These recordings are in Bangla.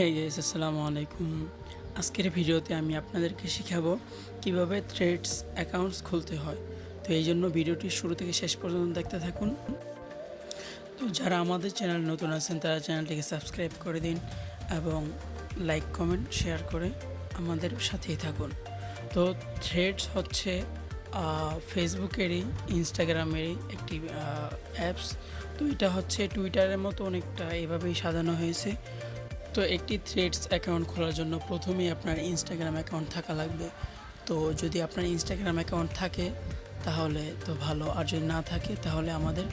হে গাইস, আসসালামু আলাইকুম। আজকের ভিডিওতে আমি আপনাদেরকে শেখাবো কিভাবে থ্রেডস অ্যাকাউন্টস খুলতে হয়। তো এই জন্য ভিডিওটি শুরু থেকে শেষ পর্যন্ত দেখতে থাকুন। তো যারা আমাদের চ্যানেল নতুন আছেন তারা চ্যানেলটিকে সাবস্ক্রাইব করে দিন এবং লাইক কমেন্ট শেয়ার করে আমাদের সাথেই থাকুন। তো থ্রেডস হচ্ছে ফেসবুকেরই ইনস্টাগ্রামেরই একটি অ্যাপস। তো এটা হচ্ছে টুইটারের মতো অনেকটা এভাবেই সাজানো হয়েছে। তো একটি থ্রেডস অ্যাকাউন্ট খোলার জন্য প্রথমেই আপনার ইনস্টাগ্রাম অ্যাকাউন্ট থাকা লাগবে। তো যদি আপনার ইনস্টাগ্রাম অ্যাকাউন্ট থাকে তাহলে তো ভালো, আর যদি না থাকে তাহলে আমাদের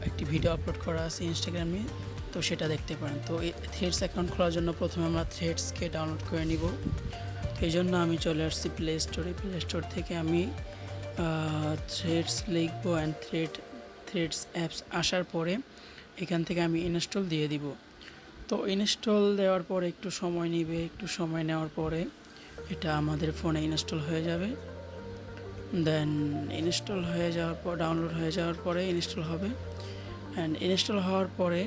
একটি ভিডিও আপলোড করা আছে ইনস্টাগ্রামে, তো সেটা দেখতে পারেন। তো এই থ্রেডস অ্যাকাউন্ট খোলার জন্য প্রথমে আমরা থ্রেডসকে ডাউনলোড করে নিব। তো এই জন্য আমি চলে আসছি প্লে স্টোর থেকে আমি থ্রেডস লিখবো অ্যান্ড থ্রেডস অ্যাপস আসার পরে এখান থেকে আমি ইনস্টল দিয়ে দিব। তো ইনস্টল দেওয়ার পরে একটু সময় নেবে, একটু সময় নেওয়ার পরে এটা আমাদের ফোনে ইনস্টল হয়ে যাবে। দেন ইনস্টল হয়ে যাওয়ার পর ডাউনলোড হয়ে যাওয়ার পরে ইনস্টল হবে। অ্যান্ড ইনস্টল হওয়ার পরে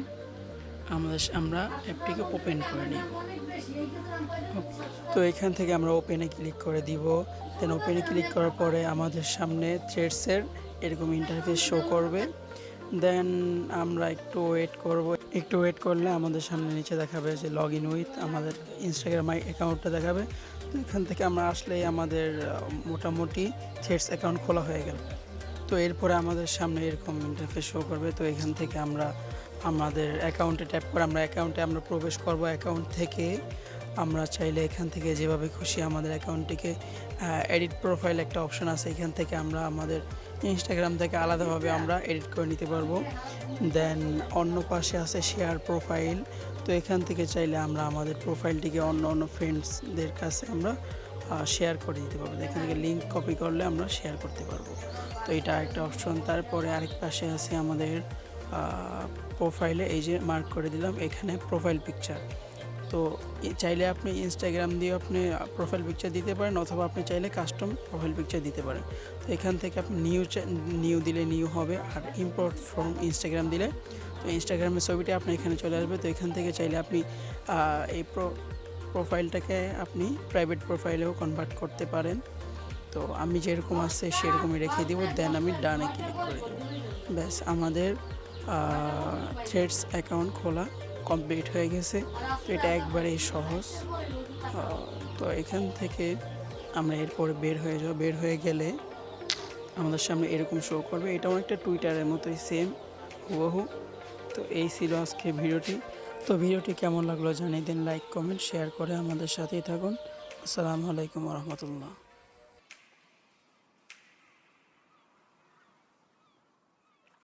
আমরা অ্যাপটিকে ওপেন করে নিব। তো এখান থেকে আমরা ওপেনে ক্লিক করে দিব। দেন ওপেনে ক্লিক করার পরে আমাদের সামনে থ্রেডসের এরকম ইন্টারফেস শো করবে। দেন আমরা একটু ওয়েট করলে আমাদের সামনে নিচে দেখাবে যে লগ ইন উইথ আমাদের ইনস্টাগ্রাম অ্যাকাউন্টটা দেখাবে। তো এখান থেকে আমরা আসলেই আমাদের মোটামুটি থ্রেডস অ্যাকাউন্ট খোলা হয়ে গেল। তো এরপরে আমাদের সামনে এরকম ইন্টারফেস শো করবে। তো এখান থেকে আমরা আমাদের অ্যাকাউন্টে ট্যাপ করে আমরা প্রবেশ করব। অ্যাকাউন্ট থেকে আমরা চাইলে এখান থেকে যেভাবে খুশি আমাদের অ্যাকাউন্টটিকে এডিট প্রোফাইল একটা অপশন আছে, এখান থেকে আমরা আমাদের ইনস্টাগ্রাম থেকে আলাদাভাবে আমরা এডিট করে নিতে পারবো। দেন অন্য পাশে আছে শেয়ার প্রোফাইল। তো এখান থেকে চাইলে আমরা আমাদের প্রোফাইলটিকে অন্য ফ্রেন্ডসদের কাছে আমরা শেয়ার করে দিতে পারবো। এখান থেকে লিঙ্ক কপি করলে আমরা শেয়ার করতে পারবো। তো এটা একটা অপশন। তারপরে আরেক পাশে আছে আমাদের প্রোফাইলে, এই যে মার্ক করে দিলাম এখানে প্রোফাইল পিকচার। তো চাইলে আপনি ইনস্টাগ্রাম দিয়ে আপনি প্রোফাইল পিকচার দিতে পারেন, অথবা আপনি চাইলে কাস্টম প্রোফাইল পিকচার দিতে পারেন। তো এখান থেকে আপনি নিউ দিলে নিউ হবে, আর ইম্পোর্ট ফ্রম ইনস্টাগ্রাম দিলে তো ইনস্টাগ্রামের ছবিটা আপনি এখানে চলে আসবে। তো এখান থেকে চাইলে আপনি এই প্রোফাইলটাকে আপনি প্রাইভেট প্রোফাইলেও কনভার্ট করতে পারেন। তো আমি যেরকম আছে সেরকমই রেখে দিব। দেন আমি ডানে ক্লিক করে দেব। ব্যাস আমাদের থ্রেডস অ্যাকাউন্ট খোলা কমপ্লিট হয়ে গেছে। তো এটা একবারেই সহজ। তো এখান থেকে আমরা এরপরে বের হয়ে গেলে আমাদের সামনে এরকম শো করবে। এটা অনেকটা টুইটারের মতোই সেম হুবহু। তো এই ছিল আজকে ভিডিওটি। তো ভিডিওটি কেমন লাগলো জানিয়ে দিন, লাইক কমেন্ট শেয়ার করে আমাদের সাথেই থাকুন। আসসালামু আলাইকুম রহমতুল্লাহ।